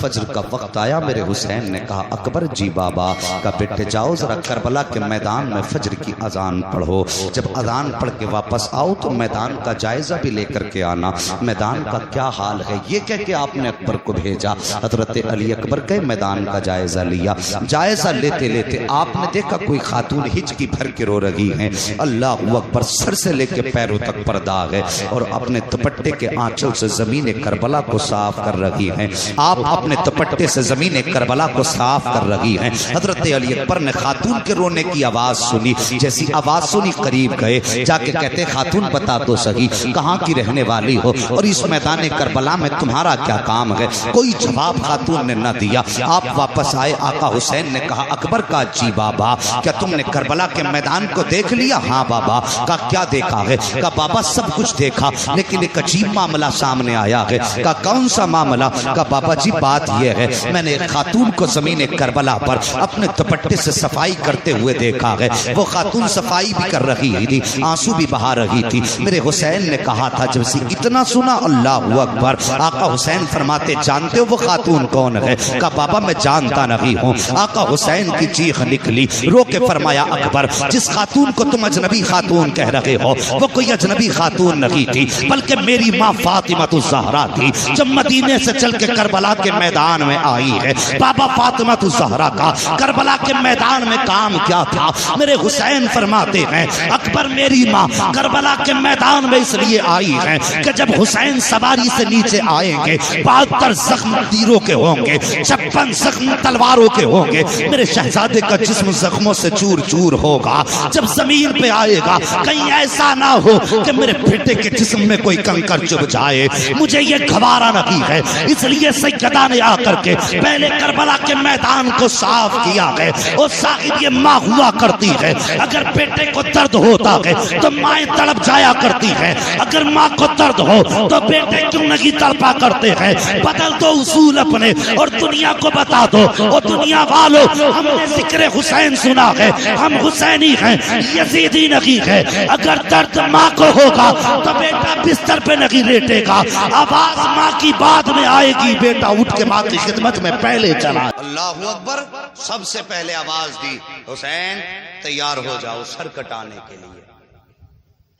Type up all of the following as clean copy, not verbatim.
فجر کا وقت آیا، میرے حسین نے کہا اکبر جی بابا کا بیٹے جاؤ ذرا کربلا کے میدان میں فجر کی اذان پڑھو، جب اذان پڑھ کے واپس آؤ تو میدان کا جائزہ بھی لے کر کے آنا، میدان کا کیا حال ہے۔ یہ کہہ کے آپ نے اکبر کو بھیجا، حضرت علی اکبر کے میدان کا جائزہ لیا، جائزہ لیتے لیتے آپ نے دیکھا کوئی خاتون ہچکی بھر کے رو رہی ہیں، اللہ اکبر، سر سے لے کے پیروں تک پردہ ہے اور اپنے دوپٹے کے آنچل سے زمین کربلا کو صاف کر رہی ہیں، آپ اپنے دوپٹے سے زمین کربلا کو صاف کر رہی ہیں۔ حضرت علی اکبر نے خاتون کے رونے کی آواز سنی، جیسی آواز سنی قریب گئے، جا کے کہتے خاتون بتا تو صحیح کہاں کی رہنے والی ہو اور اس میدان کربلا میں تمہارا کیا کام ہے۔ کوئی جواب خاتون نے نہ دیا، آپ واپس آئے، آقا حسین نے کہا اکبر کا جی بابا کیا تم نے کربلا کے میدان کو دیکھ لیا؟ ہاں بابا۔ کہا کیا دیکھا ہے؟ کہا بابا سب کچھ دیکھا لیکن ایک عجیب معاملہ سامنے آیا ہے۔ کہا کون سا معاملہ؟ کہا بابا جی بات یہ ہے میں نے ایک خاتون کو زمین کربلا پر اپنے دوپٹے سے صفائی کرتے ہوئے دیکھا ہے، وہ خاتون صفائی بھی کر رہی تھی، آنسو بھی بہا رہی تھی۔ میرے حسین نے کہا تھا جب سے اتنا سنا اللہ اکبر، آقا حسین فرماتے جانتے ہو وہ خاتون کون ہے؟ کہا بابا میں جانتا نہیں ہوں۔ آقا حسین کی چیخ نکلی، رو کے فرمایا اکبر جس خاتون کو تم اجنبی خاتون کہہ رہے ہو وہ کوئی اجنبی خاتون نہیں تھی بلکہ میری ماں فاطمہ الزہرا تھی، جب مدینے سے چل کے کربلا کے میدان میں آئی ہے۔ بابا فاطمہ الزہرا کا کربلا کے میدان میں کام کیا تھا؟ میرے حسین فرماتے ہیں اکبر میری ماں کربلا کے میدان میں اس لیے آئی ہے کہ جب حسین سواری سے نیچے آئیں گے 72 زخم تیروں کے ہوں گے، 56 زخم تلواروں کے ہوں گے، میرے شہزادے کا جسم زخموں سے چور چور ہوگا، جب زمین پہ آئے گا کہیں ایسا نہ ہو کہ میرے بیٹے کے جسم میں کوئی کنکر چبھ جائے، مجھے یہ گوارا نہیں ہے۔ اس لیے سیدہ نے آ کر کے پہلے کربلا کے میدان کو صاف کیا ہے۔ اور صاحب یہ ماں ہوا کرتی ہے اگر بیٹے کو درد ہوتا ہے تو مائیں تڑپ جایا کرتی ہے، اگر ماں کو درد ہو تو بیٹے کیوں نہیں تڑپا کرتے ہیں۔ بدل دو اصول اپنے اور دنیا کو بتا دو، اور دنیا والوں ہم نے ذکر حسین سنا ہے، ہم حسینی ہیں یزیدی نہیں ہے۔ اگر درد ماں کو ہوگا تو بیٹا بستر پہ نہیں لیٹے گا، آواز ماں کی بعد میں آئے گی، بیٹا اٹھ کے ماں کی خدمت میں پہلے چلا۔ اللہ اکبر، سب سے پہلے آواز دی حسین تیار ہو جاؤ سر کٹانے کے لیے۔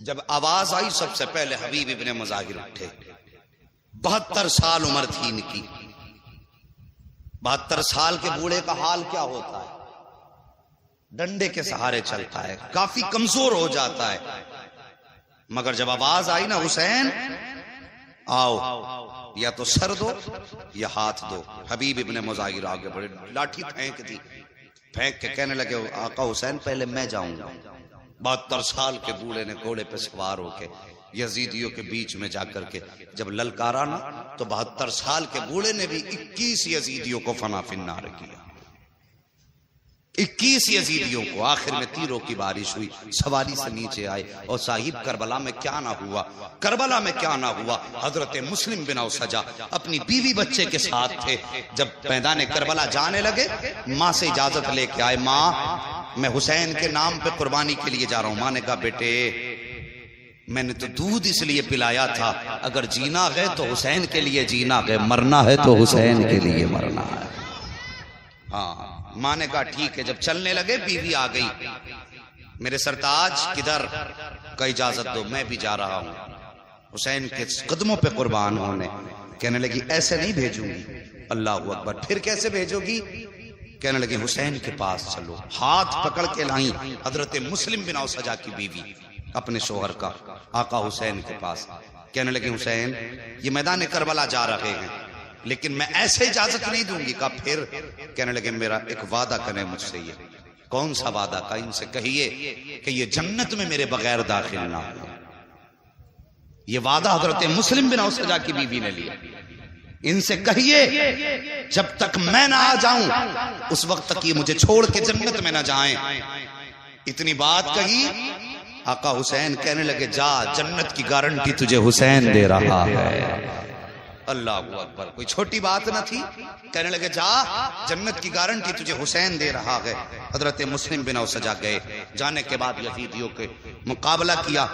جب آواز آئی سب سے پہلے حبیب ابن مظاہر اٹھے، 72 سال عمر تھی ان کی۔ 72 سال کے بوڑھے کا حال کیا ہوتا ہے؟ ڈنڈے کے سہارے چلتا ہے، کافی کمزور ہو جاتا ہے، مگر جب آواز آئی نا حسین آؤ، یا تو سر دو یا ہاتھ دو۔ حبیب ابن مظاہر آگے بڑھے، لاٹھی پھینک دی، پھینک کے کہنے لگے آقا حسین پہلے میں جاؤں گا۔ 72 سال کے بوڑھے نے گھوڑے پہ سوار ہو کے یزیدیوں کے بیچ میں جا کر کے جب للکارا نا تو 72 سال کے بوڑھے نے بھی 21 یزیدیوں کو فنا فی النار کیا۔ 21 یزیدیوں کو، آخر میں تیروں کی بارش ہوئی، سواری سے نیچے آئے۔ اور صاحب کربلا میں کیا نہ ہوا، کربلا میں کیا نہ ہوا۔ حضرت مسلم بن اوسجہ اپنی بیوی بچے کے ساتھ تھے، جب میدان کربلا جانے لگے ماں سے اجازت لے کے آئے، ماں میں حسین کے نام پہ قربانی کے لیے جا رہا ہوں۔ ماں نے کہا بیٹے میں نے تو دودھ اس لیے پلایا تھا، اگر جینا ہے تو حسین کے لیے جینا ہے، مرنا ہے تو حسین کے لیے مرنا ہے۔ ہاں ماں نے کہا ٹھیک ہے۔ جب چلنے لگے بیوی آ گئی، میرے سرتاج کدھر؟ کا اجازت دو میں بھی جا رہا ہوں حسین کے قدموں پہ قربان ہونے۔ کہنے لگی ایسے نہیں بھیجوں گی۔ اللہ اکبر، پھر کیسے بھیجو گی؟ کہنے لگی حسین کے پاس چلو۔ ہاتھ پکڑ کے لائیں حضرت مسلم بن اوسجہ کی بیوی اپنے شوہر کا آقا حسین کے پاس۔ کہنے لگی حسین یہ میدان کربلا جا رہے ہیں لیکن میں ایسے اجازت نہیں دوں گی۔ کہا پھر؟ کہنے لگے میرا ایک وعدہ کریں مجھ سے۔ یہ کون سا وعدہ؟ کا ان سے کہیے کہ یہ جنت میں میرے بغیر داخل نہ ہو۔ یہ وعدہ حضرت مسلم بن اوسجہ کی بیوی نے لیا۔ ان سے کہیے جب تک میں نہ آ جاؤں اس وقت تک یہ مجھے چھوڑ کے جنت میں نہ جائیں۔ اتنی بات کہی، آقا حسین کہنے لگے جا، جنت کی گارنٹی تجھے حسین دے رہا ہے۔ اللہ اکبر، کوئی چھوٹی بات نہ تھی۔ کہنے لگے جا جنت کی گارنٹی تجھے حسین دے رہا ہے۔ حضرت مسلم بن اوسجا گئے، جانے کے بعد یزیدیوں کے مقابلہ کیا،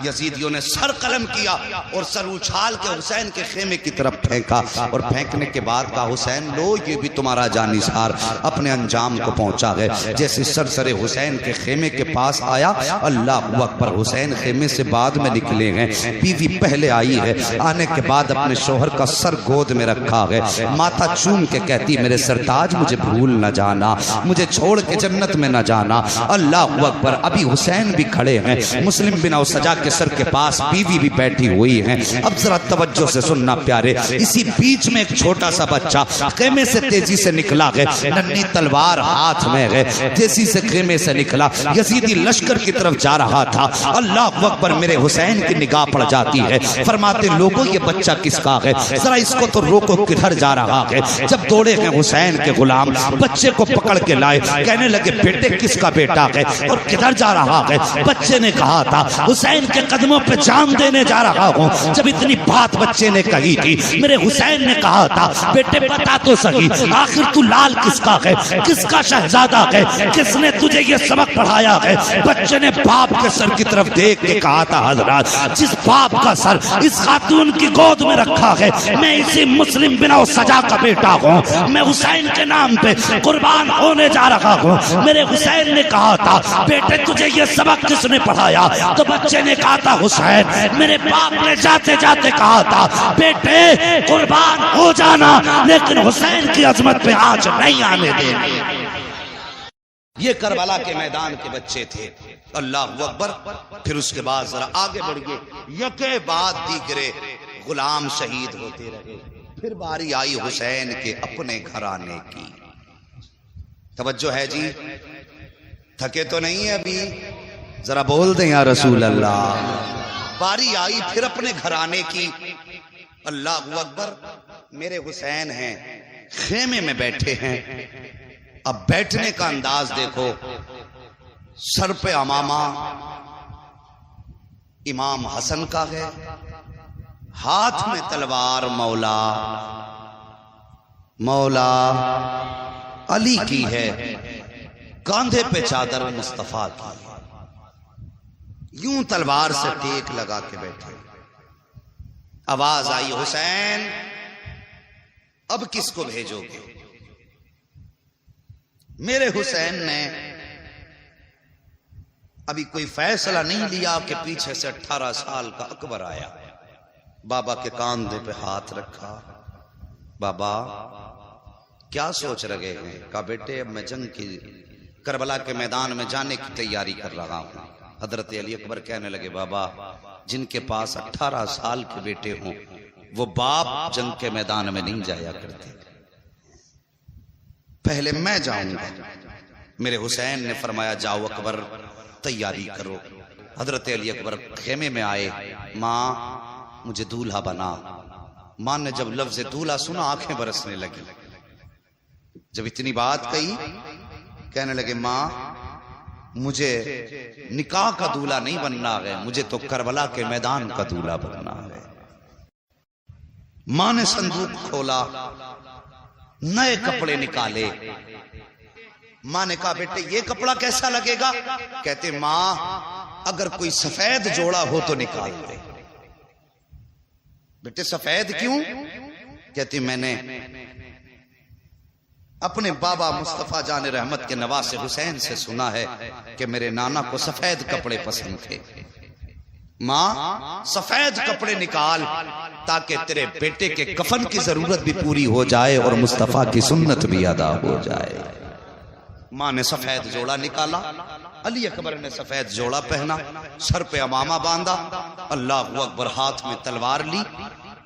یزیدیوں نے سر قلم کیا اور سر اچھال کے حسین کے خیمے کی طرف پھینکا، اور پھینکنے کے بعد کہا حسین لو یہ بھی تمہارا جانثار اپنے انجام کو پہنچا گئے۔ جیسے سر حسین کے خیمے کے پاس آیا، اللہ اکبر، حسین خیمے سے بعد میں نکلے ہیں، بیوی پہلے آئی ہے، آنے کے بعد اپنے شوہر کا سر گود میں رکھا ہے، ماتھا چوم کے کہتی میرے سرتاج مجھے بھول نہ جانا، مجھے چھوڑ کے جنت میں نہ جانا۔ اللہ اکبر، ابھی حسین بھی کھڑے ہیں، مسلم بن اوسجا کے سر کے پاس بیوی بھی بیٹھی ہوئی ہیں۔ اب ذرا توجہ سے سننا پیارے، اسی بیچ میں ایک چھوٹا سا بچہ خیمے سے تیزی سے نکلا ہے، ننھی تلوار ہاتھ میں ہے، تیزی سے خیمے سے نکلا، یزیدی لشکر کی طرف جا رہا تھا۔ اللہ اکبر، میرے حسین کی نگاہ پڑ جاتی ہے، فرماتے لوگوں یہ بچہ کس کا ہے، ذرا اس کو تو روکو کدھر جا رہا ہے۔ جب دوڑے ہیں حسین کے غلام، بچے کو پکڑ کے لائے، کہنے لگے بیٹے کس کا بیٹا ہے اور کدھر جا رہا ہے؟ بچے نے کہا تھا حسین کے قدموں پہ جان دینے جا رہا ہوں۔ جب اتنی بات بچے نے کہی تھی، میرے حسین نے کہا تھا بیٹے بتا تو صحیح آخر تو لال کس کا ہے، کس کا شہزادہ ہے، کس نے تجھے یہ سبق پڑھایا ہے؟ بچے نے باپ کے سر کی طرف دیکھ کے کہا تھا حضرات جس باپ کا سر اس خاتون کی گود میں رکھا ہے، میں اسی مسلم بن اوسجا کا بیٹا ہوں، میں حسین کے نام پہ قربان ہونے جا رہا ہوں۔ میرے حسین نے کہا تھا بیٹے تجھے یہ سبق کس نے پڑھایا؟ تو بچے نے کہا تھا حسین میرے باپ نے جاتے جاتے کہا تھا بیٹے قربان ہو جانا، لیکن حسین کی عظمت پہ آنچ نہیں آنے دینی۔ یہ کربلا کے میدان کے بچے تھے۔ اللہ اکبر، پھر اس کے بعد ذرا آگے بڑھ گئے، یکے بعد دیگرے غلام شہید ہوتے رہے، پھر باری آئی حسین کے اپنے گھرانے کی۔ توجہ ہے جی، تھکے تو نہیں ہے ابھی؟ ذرا بول دیں یا رسول اللہ۔ باری آئی پھر اپنے گھرانے کی۔ اللہ اکبر، میرے حسین ہیں خیمے میں بیٹھے ہیں، اب بیٹھنے کا انداز دیکھو، سر پہ امامہ امام حسن کا ہے، ہاتھ میں تلوار مولا علی کی ہے، کاندھے پہ چادر مصطفیٰ کی، یوں تلوار سے ٹیک لگا کے بیٹھے۔ آواز آئی حسین اب کس کو بھیجو گے؟ میرے حسین نے ابھی کوئی فیصلہ نہیں لیا کہ پیچھے سے 18 سال کا اکبر آیا، بابا کے کاندھے پہ ہاتھ رکھا۔ بابا کیا سوچ رہے ہیں؟ کہا بیٹے اب میں جنگ کی کربلا کے میدان میں جانے کی تیاری کر رہا ہوں۔ حضرت علی اکبر کہنے لگے بابا جن کے پاس 18 سال کے بیٹے ہوں وہ باپ جنگ کے میدان میں نہیں جایا کرتے، پہلے میں جاؤں گا۔ میرے حسین نے فرمایا جاؤ اکبر تیاری کرو۔ حضرت علی اکبر خیمے میں آئے، ماں مجھے دولہا بنا۔ ماں نے جب لفظ دولہا سنا آنکھیں برسنے لگی۔ جب اتنی بات کہی کہنے لگے ماں مجھے نکاح کا دولہا نہیں بننا ہے، مجھے تو کربلا کے میدان کا دولہا بننا ہے۔ ماں نے صندوق کھولا، نئے کپڑے نکالے۔ ماں نے کہا بیٹے یہ کپڑا کیسا لگے گا؟ کہتے ماں اگر کوئی سفید جوڑا ہو تو نکال دے۔ بیٹے سفید کیوں؟ کہتی میں نے اپنے بابا مصطفیٰ جان رحمت کے نواسے حسین سے سنا ہے کہ میرے نانا کو سفید کپڑے پسند تھے۔ ماں سفید کپڑے نکال تاکہ تیرے بیٹے کے کفن کی ضرورت بھی پوری ہو جائے اور مصطفیٰ کی سنت بھی ادا ہو جائے۔ ماں نے سفید جوڑا نکالا، علی اکبر نے سفید جوڑا پہنا، سر پہ امامہ باندھا، اللہ اکبر، ہاتھ میں تلوار لی۔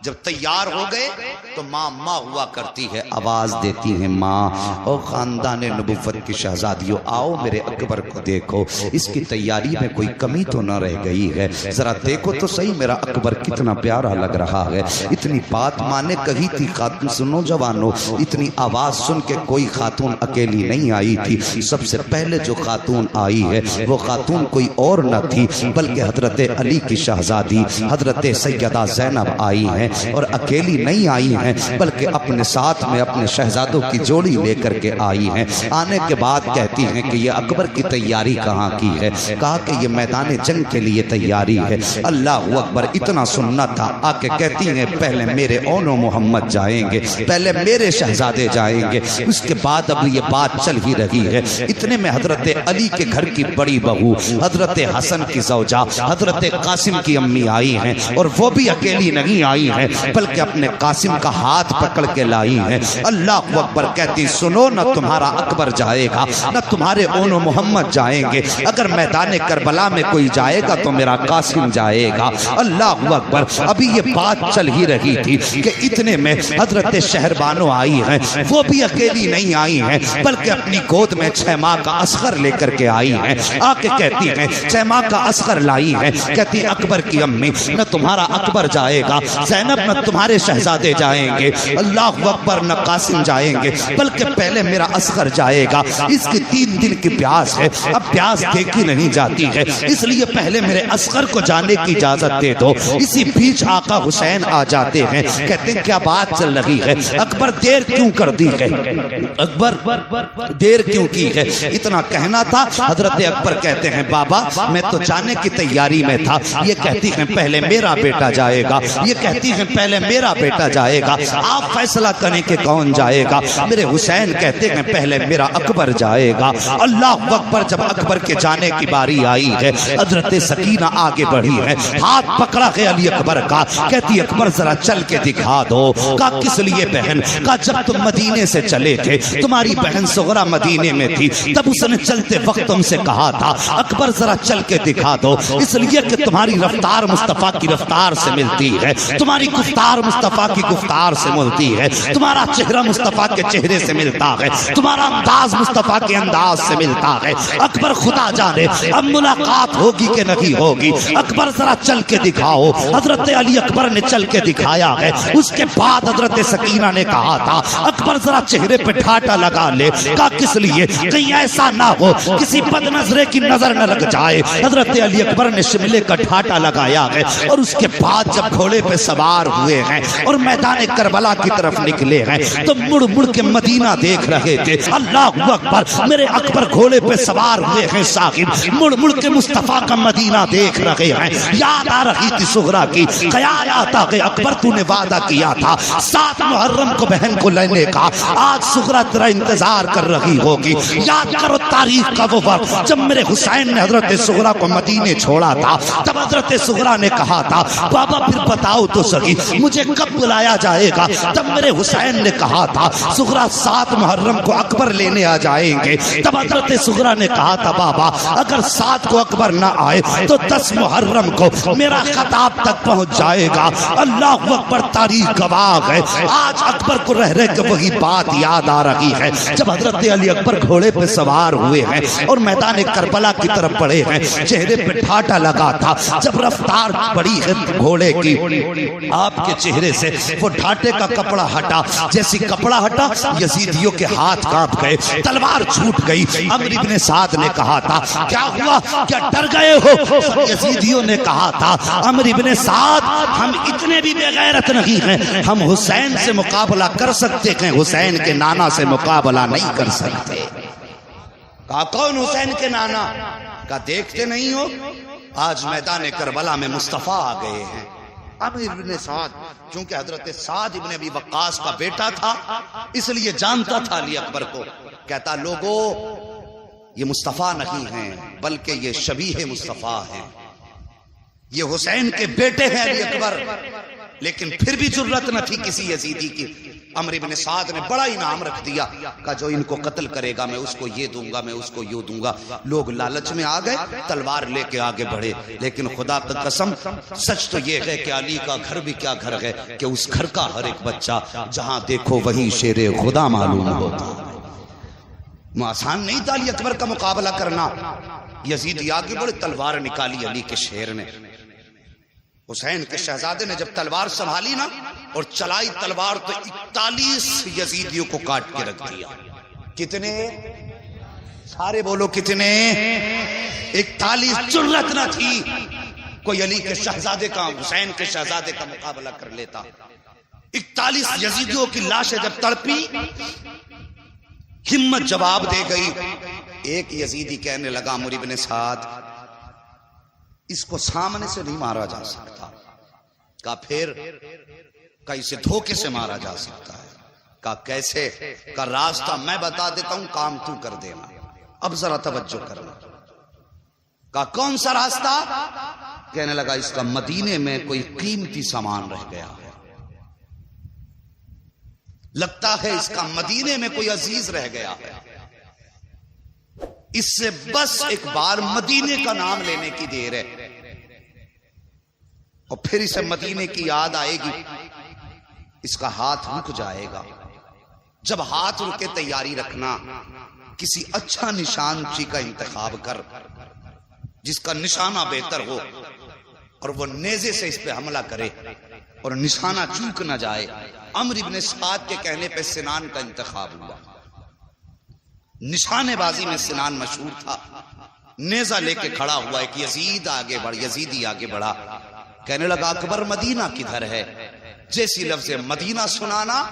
جب تیار ہو گئے تو ماں ہوا کرتی ہے، آواز دیتی ہے ماں او خاندان نبوت کی شہزادیوں آؤ میرے اکبر کو دیکھو، اس کی تیاری میں کوئی کمی تو نہ رہ گئی ہے، ذرا دیکھو تو صحیح میرا اکبر کتنا پیارا لگ رہا ہے۔ اتنی بات ماں نے کہی تھی، خاتون سنو جوانو، اتنی آواز سن کے کوئی خاتون اکیلی نہیں آئی تھی، سب سے پہلے جو خاتون آئی ہے وہ خاتون کوئی اور نہ تھی بلکہ حضرت علی کی شہزادی حضرت سیدہ زینب آئی ہیں۔ اور اکیلی نہیں آئی ہیں بلکہ اپنے ساتھ میں اپنے شہزادوں کی جوڑی لے کر کے آئی ہیں۔ آنے کے بعد کہتی ہیں کہ یہ اکبر کی تیاری کہاں کی ہے؟ کہا کہ یہ میدان جنگ کے لیے تیاری ہے۔ اللہ اکبر، اتنا سننا تھا۔ آ کے کہتی ہیں پہلے میرے اون و محمد جائیں گے، پہلے میرے شہزادے جائیں گے، اس کے بعد اب یہ بات چل ہی رہی ہے۔ اتنے میں حضرت علی کے گھر کی بڑی بہو حضرت حسن کی زوجہ حضرت قاسم کی امی آئی ہیں، اور وہ بھی اکیلی نہیں آئی ہیں بلکہ اپنے قاسم کا ہاتھ پکڑ کے لائی ہیں۔ اللہ اکبر، کہتی سنو، نہ تمہارا اکبر جائے گا نہ تمہارے اون و محمد جائیں گے، اگر میدان کربلا میں کوئی جائے گا تو میرا قاسم جائے گا۔ اللہ اکبر، ابھی یہ بات چل ہی رہی تھی کہ اتنے میں حضرت شہربانو آئی ہیں، وہ بھی اکیلی نہیں آئی ہیں بلکہ اپنی گود میں 6 ماہ کا اصغر لے کر کے آئی ہیں۔ آ کے کہتی ہیں 6 ماہ کا اصغر لائی ہیں، کہتی اکبر کی امی، نہ تمہارا اکبر جائے گا زینب، نہ تمہارے شہزادے جائیں گے، اللہ اکبر، نہ قاسم جائیں گے بلکہ پہلے میرا اصغر جائے گا۔ اس کی 3 دن کی پیاس ہے، اب پیاس دیکھی نہیں جاتی ہے، اس لیے پہلے میرے اصغر کو جانے کی اجازت دے دو۔ اسی بیچ آقا حسین آ جاتے ہیں، کہتے ہیں کیا بات چل رہی ہے؟ اکبر دیر کیوں کر دی ہے؟ اکبر دیر کیوں کی ہے؟ اتنا کہنا تھا۔ حضرت اکبر کہتے ہیں بابا میں تو جانے کی تیاری میں تھا، یہ کہتی ہیں پہلے میرا بیٹا جائے گا، یہ کہتی ہیں پہلے میرا بیٹا جائے گا، آپ فیصلہ کریں کہ کون جائے گا۔ میرے حسین کہتے ہیں پہلے میرا اکبر جائے گا۔ اللہ اکبر، جب اکبر کے جانے کی باری آئی ہے، حضرت سکینہ آگے بڑھی ہے، ہاتھ پکڑا ہے علی اکبر کا، کہتی اکبر ذرا چل کے دکھا دو۔ کہا کس لیے بہن؟ کہا جب تم مدینے سے چلے تھے، تمہاری بہن صغرا مدینے میں تھی، تب اس نے چلتے وقت تم سے کہا تھا اکبر ذرا چل کے دکھا دو، اس لیے کہ تمہاری رفتار مصطفیٰ کی رفتار سے ملتی ہے، تمہاری گفتار مصطفیٰ کی گفتار سے ملتی ہے، تمہارا چہرہ مصطفیٰ کے چہرے سے ملتا ہے، تمہارا انداز مصطفیٰ کے انداز سے ملتا ہے۔ اکبر خدا جانے اب ملاقات ہوگی کہ نہیں ہوگی، اکبر ذرا چل کے دکھاؤ۔ حضرت علی اکبر نے چل کے دکھایا ہے۔ اس کے بعد حضرت سکینہ نے کہا تھا اکبر ذرا چہرے پہ ٹھاٹا لگا لے۔ کہا کس لیے؟ کہیں ایسا نہ ہو کسی بد نظرے کی نظر نہ لگ جائے۔ حضرت علی اکبر نے شملے کا ٹھاٹا لگایا ہے، اور اس کے بعد جب گھوڑے پہ سوار ہوئے ہیں اور میدان کربلا کی طرف نکلے ہیں تو مڑ مڑ کے مدینہ دیکھ رہے تھے۔ اللہ اکبر، میرے اکبر گھوڑے پہ سوار ہوئے ہیں صاحب، مڑ مڑ کے مصطفیٰ کا مدینہ دیکھ رہے ہیں۔ یاد آ رہی تھی صغرا کی، خیال آتا کہ اکبر تو نے وعدہ کیا تھا 7 محرم کو بہن کو لینے کا، آج صغرا تیرا انتظار کر رہی ہوگی۔ یاد کرو تاریخ کا وہ وقت جب میرے حسین نے حضرت صغرا کو مدینے چھوڑا تھا، تب حضرت صغرا نے کہا تھا بابا پھر بتاؤ تو سہی مجھے کب بلایا جائے گا؟ تب میرے حسین نے کہا تھا صغرا 7 محرم کو اکبر لینے آ جائیں گے۔ تب حضرت صغرا نے کہا تھا بابا اگر 7 کو اکبر نہ آئے تو 10 محرم کو میرا خطاب تک پہنچ جائے گا۔ اللہ اکبر، تاریخ گواہ ہے۔ آج اکبر کو رہ رہ کے وہی بات یاد آ رہی ہے جب حضرت علی اکبر گھوڑے پہ سوار ہوئے ہیں اور میدان کربلا کی طرف بڑھے ہیں، چہرے پہ ٹھاٹا لگا تھا۔ جب رفتار بڑی ہے گھوڑے کی، آپ کے چہرے سے وہ ٹھاٹے کا کپڑا ہٹا، جیسی کپڑا ہٹا یزیدیوں کے ہاتھ کانپ گئے، تلوار چھوٹ گئی۔ عمرو بن سعد نے کہا تھا کیا ہوا، کیا ڈر گئے ہو؟ یزیدیوں نے کہا تھا عمرو بن سعد ہم اتنے بھی بے غیرت نہیں ہیں، ہم حسین سے مقابلہ کر سکتے ہیں، حسین کے نانا سے مقابلہ نہیں کر سکتے۔ کہا کون حسین کے نانا؟ کہا دیکھتے نہیں ہو آج میدان کربلا میں مصطفیٰ آ گئے ہیں۔ عمرو بن سعد چونکہ حضرت سعد ابن ابی وقاص کا بیٹا تھا اس لیے جانتا تھا علی اکبر کو، کہتا لوگوں یہ مصطفیٰ نہیں ہیں بلکہ یہ شبیہ مصطفیٰ ہیں، یہ حسین کے بیٹے ہیں علی اکبر۔ لیکن پھر بھی جرت نہ تھی کسی یزیدی کی۔ عمرو بن سعد نے بڑا انعام رکھ دیا، کہا جو ان کو قتل کرے گا میں اس کو یہ دوں گا، میں اس کو یہ دوں گا۔ لوگ لالچ میں آ گئے، تلوار لے کے آگے بڑھے، لیکن خدا کا قسم سچ تو یہ ہے کہ علی کا گھر بھی کیا گھر ہے کہ اس گھر کا ہر ایک بچہ جہاں دیکھو وہی شیر خدا معلوم ہوتا۔ آسان نہیں تھا علی اکبر کا مقابلہ کرنا۔ یزید آگے بڑے، تلوار نکالی علی کے شیر نے، حسین کے شہزادے نے جب تلوار سنبھالی نا اور چلائی تلوار تو 41 یزیدیوں کو کاٹ کے رکھ دیا۔ کتنے؟ سارے بولو کتنے؟ 41۔ جرت نہ تھی کوئی علی کے شہزادے کا حسین کے شہزادے کا مقابلہ کر لیتا. 41 یزیدیوں کی لاشیں جب تڑپی ہمت جواب دے گئی. ایک یزیدی کہنے لگا عمرو بن سعد اس کو سامنے سے نہیں مارا جا سکتا. کہا پھر؟ کہا اسے دھوکے سے مارا جا سکتا ہے. کہا کیسے؟ کہا راستہ میں بتا دیتا ہوں کام تو کر دینا. اب ذرا توجہ کرنا. کہا کون سا راستہ؟ کہنے لگا اس کا مدینے میں کوئی قیمتی سامان رہ گیا ہے، لگتا ہے اس کا مدینے میں کوئی عزیز رہ گیا ہے، اس سے بس ایک بار مدینے کا نام لینے کی دیر ہے اور پھر اسے مدینے کی یاد آئے گی، اس کا ہاتھ رک جائے گا. جب ہاتھ رکے تیاری رکھنا، کسی اچھا نشان چی کا انتخاب کر جس کا نشانہ بہتر ہو اور وہ نیزے سے اس پہ حملہ کرے اور نشانہ چوک نہ جائے. عمرو بن سعد کے کہنے پہ سنان کا انتخاب ہوا. نشانے بازی میں سنان مشہور تھا. نیزہ لے کے کھڑا ہوا ایک یزیدی آگے بڑھا. کہنے لگا اکبر مدینہ کدھر ہے؟ جیسی لفظ مدینہ سنانا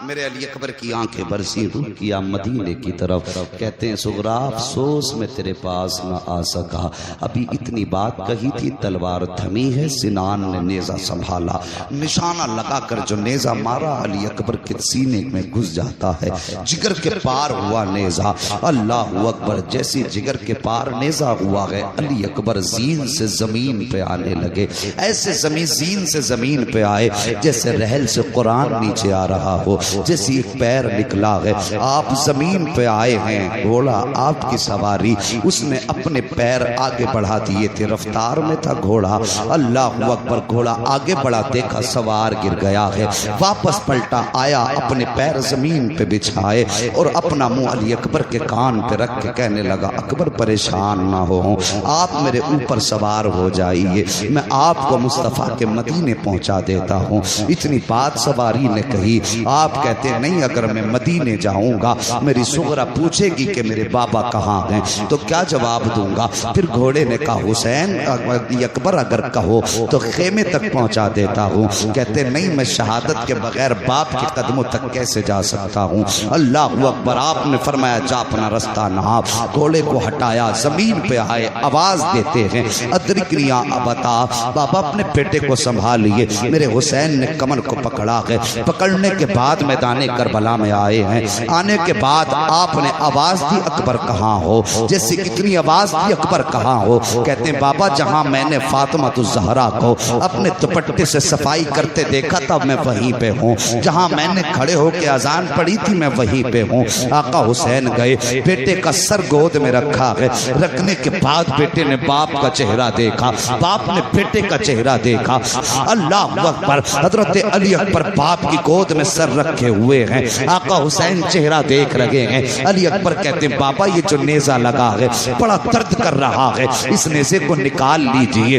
میرے علی اکبر کی آنکھیں برسی، رخ کیا مدینے کی طرف. کہتے ہیں سغرا افسوس میں تیرے پاس نہ آ سکا، ابھی اتنی بات کہی تھی تلوار تھمی ہے. سنان نے نیزہ سنبھالا، نشانہ لگا کر جو نیزہ مارا علی اکبر کے سینے میں گھس جاتا ہے. جگر کے پار ہوا نیزہ. اللہ اکبر! جیسی جگر کے پار نیزہ ہوا ہے علی اکبر زین سے زمین پہ آنے لگے. ایسے زین سے زمین پہ آئے جیسے رحل سے قرآن نیچے آ رہا ہو، جیسی ایک پیر نکلا ہے. آپ زمین پہ آئے ہیں، گھوڑا آپ کی سواری، اس نے اپنے پیر آگے بڑھا دیے تھے، رفتار میں تھا گھوڑا. اللہ اکبر! گھوڑا آگے بڑھا، دیکھا سوار گر گیا ہے. واپس پلٹا آیا، اپنے پیر زمین پہ بچھائے اور اپنا منہ علی اکبر کے کان پہ رکھ کے کہنے لگا اکبر پریشان نہ ہو، آپ میرے اوپر سوار ہو جائیے، میں آپ کو مصطفیٰ کے مدینے پہنچا دیتا ہوں. اتنی بات سواری نے کہی. آپ کہتے نہیں اگر میں مدینے جاؤں گا میری سغرا پوچھے گی کہ میرے بابا کہاں ہیں تو کیا جواب دوں گا؟ پھر گھوڑے نے کہا حسین اکبر اگر کہو تو خیمے تک پہنچا دیتا ہوں. کہتے نہیں میں شہادت کے بغیر باپ کے قدموں تک کیسے جا سکتا ہوں. اللہ اکبر! آپ نے فرمایا جا اپنا رستہ نہاپ. گھوڑے کو ہٹایا، زمین پہ آئے، آواز دیتے ہیں ادرکنی یا ابتا. بابا اپنے بیٹے کو سنبھالیے. میرے حسین نے کمر کو پکڑا ہے. پکڑنے کے بعد میدان کربلا میں آئے ہیں. آنے کے بعد آپ نے آواز دی اکبر کہاں ہو؟ جیسے کتنی آواز دی اکبر کہاں ہو؟ کہتے ہیں بابا جہاں میں نے فاطمہ الزہرا کو اپنے دوپٹے سے صفائی کرتے دیکھا تھا میں وہیں پہ ہوں، جہاں میں نے کھڑے ہو کے اذان پڑھی تھی میں وہیں پہ ہوں. آقا حسین گئے، بیٹے کا سر گود میں رکھا ہے. رکھنے کے بعد بیٹے نے باپ کا چہرہ دیکھا، باپ نے بیٹے کا چہرہ دیکھا. اللہ اکبر! حضرت علی اکبر باپ کی گود میں سر رکھے ہوئے ہیں. آقا حسین چہرہ دیکھ رہے ہیں. علی اکبر کہتے ہیں بابا یہ جو نیزہ لگا ہے بڑا درد کر رہا ہے، اس نیزے کو نکال لیجئے،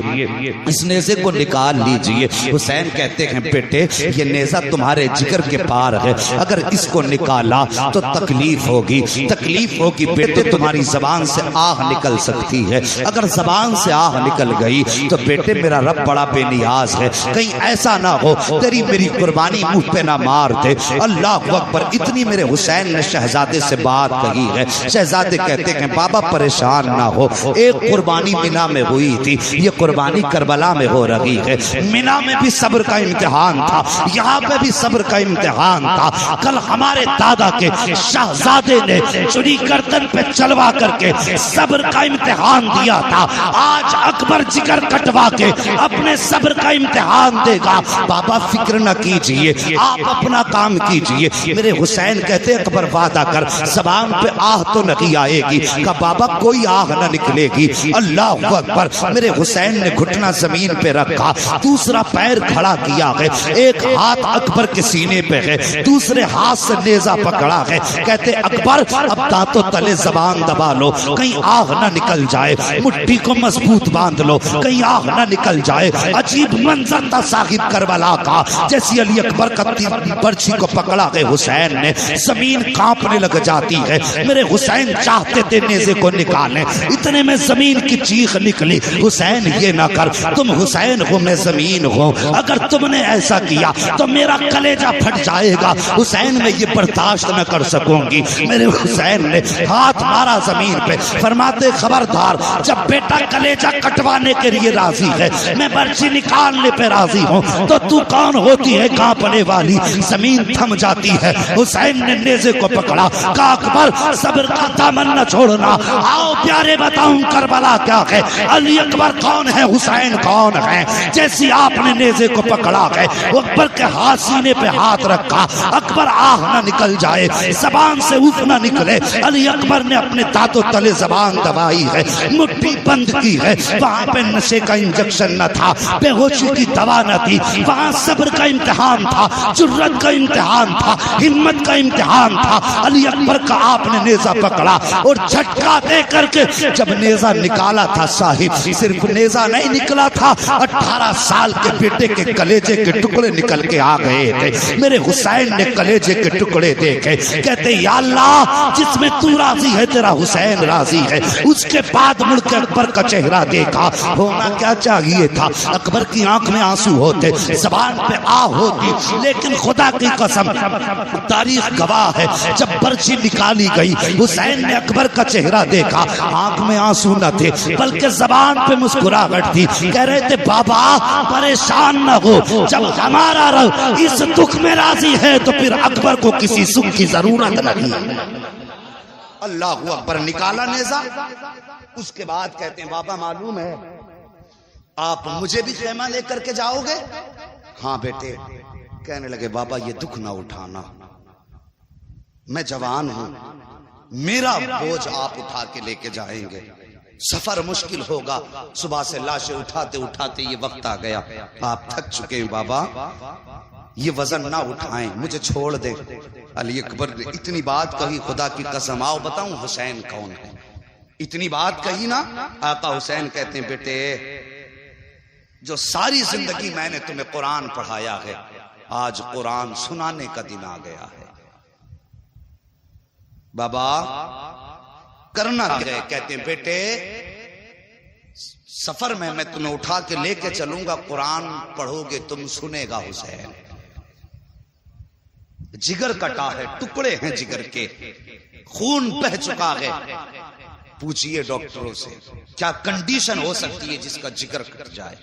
اس نیزے کو نکال لیجئے. حسین کہتے ہیں بیٹے یہ نیزہ تمہارے جگر کے پار ہے، اگر اس کو نکالا تو تکلیف ہوگی، تکلیف ہوگی بیٹے. تمہاری زبان سے آہ نکل سکتی ہے، اگر زبان سے آہ نکل گئی تو بیٹے میرا رب بڑا بے نیاز ہے، کہیں ایسا نہ ہو تیری میری قربانی منہ پہ نہ مار دے. اللہ اکبر! اتنی میرے حسین نے شہزادے سے بات کہی ہے. شہزادے کہتے ہیں بابا پریشان نہ ہو، ایک قربانی مینا میں ہوئی تھی، یہ قربانی کربلا میں ہو رہی ہے. مینا میں بھی صبر کا امتحان تھا، یہاں پہ بھی صبر کا امتحان تھا. کل ہمارے دادا کے شہزادے نے چری گردن پہ چلوا کر کے صبر کا امتحان دیا تھا، آج اکبر جگر کٹوا کے اپنے صبر کا امتحان دے گا. بابا فکر نہ کیجئے، آپ اپنا کام کیجئے. میرے حسین کہتے اکبر وعدہ کر زبان پہ آہ تو نہیں آئے گی. کہ بابا کوئی آہ نہ نکلے گی. اللہ اکبر! میرے حسین نے گھٹنا زمین پہ رکھا، دوسرا پیر کھڑا کیا ہے، ایک ہاتھ اکبر کے سینے پہ ہے، دوسرے ہاتھ سے نیزہ پکڑا ہے. کہتے اکبر اب دانتوں تلے زبان دبا لو کہیں آہ نہ نکل جائے، مٹھی کو مضبوط باندھ لو کہیں آہ نہ نکل جائے. عجیب منظر تھا صاحب کربلا کا. جیسی علی اکبر کا برچھی کو پکڑا ہے حسین نے زمین کانپنے لگ جاتی ہے. میرے حسین چاہتے تھے نیزے کو نکالیں, اتنے میں زمین کی چیخ نکلی, حسین یہ نہ کر, تم حسین ہو میں زمین ہوں, اگر تم نے ایسا کیا تو میرا کلیجہ پھٹ جائے گا, حسین میں یہ برداشت نہ کر سکوں گی. میرے حسین نے ہاتھ مارا زمین پہ, فرماتے خبردار, جب بیٹا کلیجہ کٹوانے کے لیے راضی ہے, میں برچھی نکالنے پہ راضی ہوں, تو تو کون ہوتی ہے کانپنے والی. زمین تھم جاتی ہے. حسین نے نیزے کو پکڑا, کہا اکبر صبر کا دامن نہ چھوڑنا, آؤ پیارے بتاؤں کربلا کیا ہے, علی اکبر کون ہے, حسین کون ہے. جیسی آپ نے نیزے کو پکڑا ہے, اکبر کے ہاتھ سینے پہ ہاتھ رکھا, اکبر آہ نہ نکل جائے, زبان سے اف نہ نکلے. علی اکبر نے اپنے دانتوں تلے زبان دبائی ہے, مٹھی بند کی ہے. وہاں پہ نشے کا انجیکشن نہ تھا, بے ہوشی کی دوا نہ تھی, وہاں صبر کا امتحان تھا, جرت کا امتحان تھا, ہمت کا امتحان تھا. علی اکبر کا آپ نے نیزہ پکڑا اور جھٹکا دے کر کے جب نیزہ نکالا تھا صاحب, صرف نیزہ نہیں نکلا تھا, 18 سال کے بیٹے کے کلیجے کے ٹکڑے نکل کے آ گئے تھے. میرے حسین نے کلیجے کے ٹکڑے دیکھے, کہتے یا اللہ جس میں تو راضی ہے تیرا حسین راضی ہے. اس کے بعد مڑ کے اکبر کا چہرہ دیکھا, ہونا کیا چاہیے تھا, اکبر کی آنکھ میں آنسو ہوتے, زبان پہ آہ ہوتی, لیکن خدا کی قسم تاریخ گواہ ہے جب برچھی نکالی گئی حسین نے اکبر کا چہرہ دیکھا, آنکھ میں آنسو نہ تھے بلکہ زبان پہ مسکراہٹ تھی. کہہ رہے تھے بابا پریشان نہ ہو, جب ہمارا رب اس دکھ میں راضی ہے تو پھر اکبر کو کسی سکھ کی ضرورت نہیں. اللہ اکبر. نکالا نیزہ, اس کے بعد کہتے ہیں بابا معلوم ہے آپ مجھے بھی خیمہ لے کر کے جاؤ گے. ہاں بیٹے. کہنے لگے بابا یہ دکھ نہ اٹھانا, میں جوان ہوں, میرا بوجھ آپ اٹھا کے لے کے جائیں گے, سفر مشکل ہوگا, صبح سے لاشیں اٹھاتے اٹھاتے یہ وقت آ گیا, آپ تھک چکے ہیں بابا, یہ وزن نہ اٹھائیں, مجھے چھوڑ دیں. علی اکبر نے اتنی بات کہی, خدا کی قسم آؤ بتاؤں حسین کون ہے. اتنی بات کہی نا, آقا حسین کہتے ہیں بیٹے جو ساری زندگی میں نے تمہیں قرآن پڑھایا ہے, آج قرآن سنانے کا دن آ گیا ہے. بابا کرنا کیا ہے. کہتے ہیں بیٹے سفر میں تمہیں اٹھا کے لے کے چلوں گا, قرآن پڑھو گے تم, سنے گا حسین. جگر کٹا ہے, ٹکڑے ہیں جگر کے, خون بہ چکا ہے. پوچھئے ڈاکٹروں سے کیا کنڈیشن ہو سکتی ہے جس کا جگر کٹ جائے,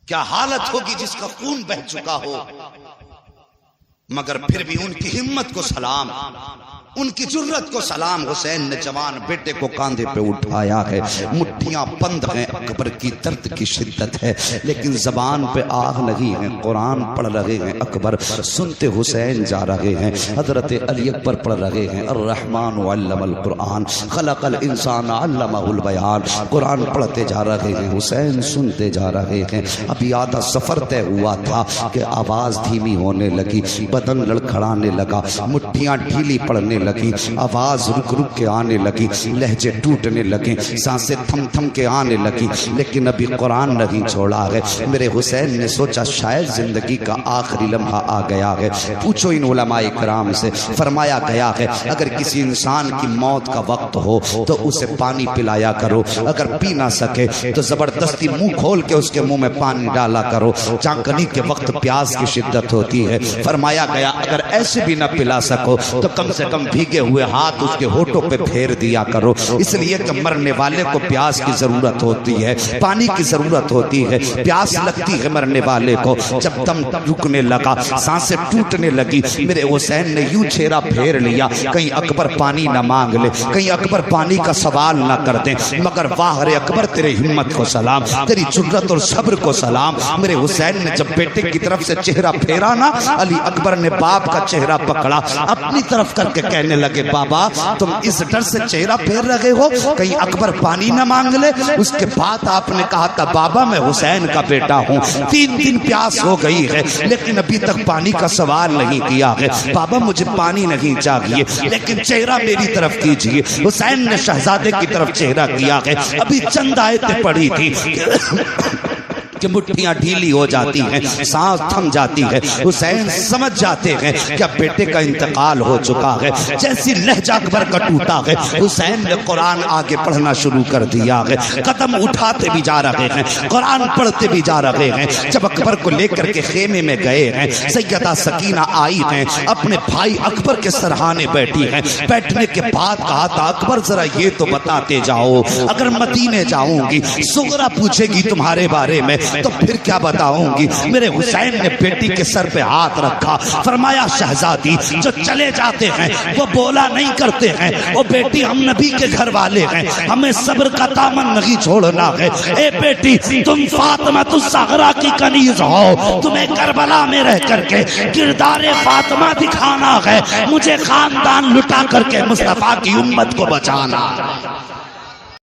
کیا حالت ہوگی جس کا خون بہ چکا ہو. مگر پھر بھی ان کی ہمت کو سلام, ان کی جرت کو سلام. حسین نے جوان بیٹے کو کاندھے پہ اٹھایا ہے, مٹھیاں بند ہیں, اکبر کی درد کی شدت ہے, لیکن زبان پہ آہ نہیں ہے, قرآن پڑھ رہے ہیں. اکبر سنتے حسین جا رہے ہیں, حضرت علی اکبر پڑھ رہے ہیں الرحمن علم القرآن خلق الانسان علمہ البیان. قرآن پڑھتے جا رہے ہیں, حسین سنتے جا رہے ہیں. ابھی آدھا سفر طے ہوا تھا کہ آواز دھیمی ہونے لگی, بدن لڑکھڑانے لگا, مٹھیاں ڈھیلی پڑنے لگی, آواز رک رک کے آنے لگی, لہجے ٹوٹنے لگے, سانسیں تھم تھم کے آنے لگی, لیکن ابھی قرآن نہیں چھوڑا ہے. میرے حسین نے سوچا شاید زندگی کا آخری لمحہ آ گیا ہے. پوچھو ان علماء کرام سے, فرمایا گیا ہے اگر کسی انسان کی موت کا وقت ہو تو اسے پانی پلایا کرو, اگر پی نہ سکے تو زبردستی منہ کھول کے اس کے منہ میں پانی ڈالا کرو. چاکنی کے وقت پیاس کی شدت ہوتی ہے, فرمایا گیا اگر ایسے بھی نہ پلا سکو تو کم سے کم بھیگے ہوئے ہاتھ اس کے ہونٹوں پہ پھیر دیا کرو, اس لیے کہ مرنے والے کو پیاس کی ضرورت ہوتی ہے, پانی کی ضرورت ہوتی ہے, پیاس لگتی ہے مرنے والے کو. جب دم رکنے لگا, سانسیں ٹوٹنے لگی, میرے حسین نے یوں چہرہ پھیر لیا, کہیں اکبر پانی نہ مانگ لے, کہیں اکبر پانی کا سوال نہ کر دیں. مگر واہ رے اکبر تیرے ہمت کو سلام, تیری جرت اور صبر کو سلام. میرے حسین نے جب بیٹے کی طرف سے چہرہ پھیرا نا, علی اکبر نے باپ کا چہرہ پکڑا, اپنی طرف کر کے کہنے لگے بابا تم اس ڈر سے چہرہ پھیر رہے ہو کہیں اکبر پانی نہ مانگ لے. اس کے بعد آپ نے کہا تھا بابا میں حسین کا بیٹا ہوں, 3 دن پیاس ہو گئی ہے لیکن ابھی تک پانی کا سوال نہیں کیا ہے. بابا مجھے پانی نہیں چاہیے لیکن چہرہ میری طرف کیجئے. حسین نے شہزادے کی طرف چہرہ کیا ہے. ابھی چند آیتیں پڑھی تھی کہ مٹھیاں ڈھیلی ہو جاتی ہیں، سانس تھم جاتی ہے۔ حسین سمجھ جاتے ہیں کہ اب بیٹے کا انتقال ہو چکا ہے۔ جیسی لہجہ اکبر کا ٹوٹا ہے، حسین نے قرآن آگے پڑھنا شروع کر دیا ہے، قدم اٹھاتے بھی جا رہے ہیں، قرآن پڑھتے بھی جا رہے ہیں۔ جب اکبر کو لے کر کے خیمے میں گئے ہیں، سیدہ سکینہ آئی ہیں، اپنے بھائی اکبر کے سرہانے بیٹھی ہیں۔ بیٹھنے کے بعد کہا تھا اکبر ذرا یہ تو بتاتے جاؤ، اگر مدینے جاؤں گی سغرا پوچھے گی تمہارے بارے میں تو پھر کیا بتاؤں گی؟ میرے حسین نے بیٹی کے سر پہ ہاتھ رکھا، فرمایا شہزادی جو چلے جاتے ہیں وہ بولا نہیں کرتے ہیں، وہ بیٹی ہم نبی کے گھر والے ہیں، ہمیں صبر کا دامن نہیں چھوڑنا ہے۔ اے بیٹی تم فاطمہ الزہرا کی کنیز ہو، تمہیں کربلا میں رہ کر کے کردار فاطمہ دکھانا ہے، مجھے خاندان لٹا کر کے مصطفیٰ کی امت کو بچانا۔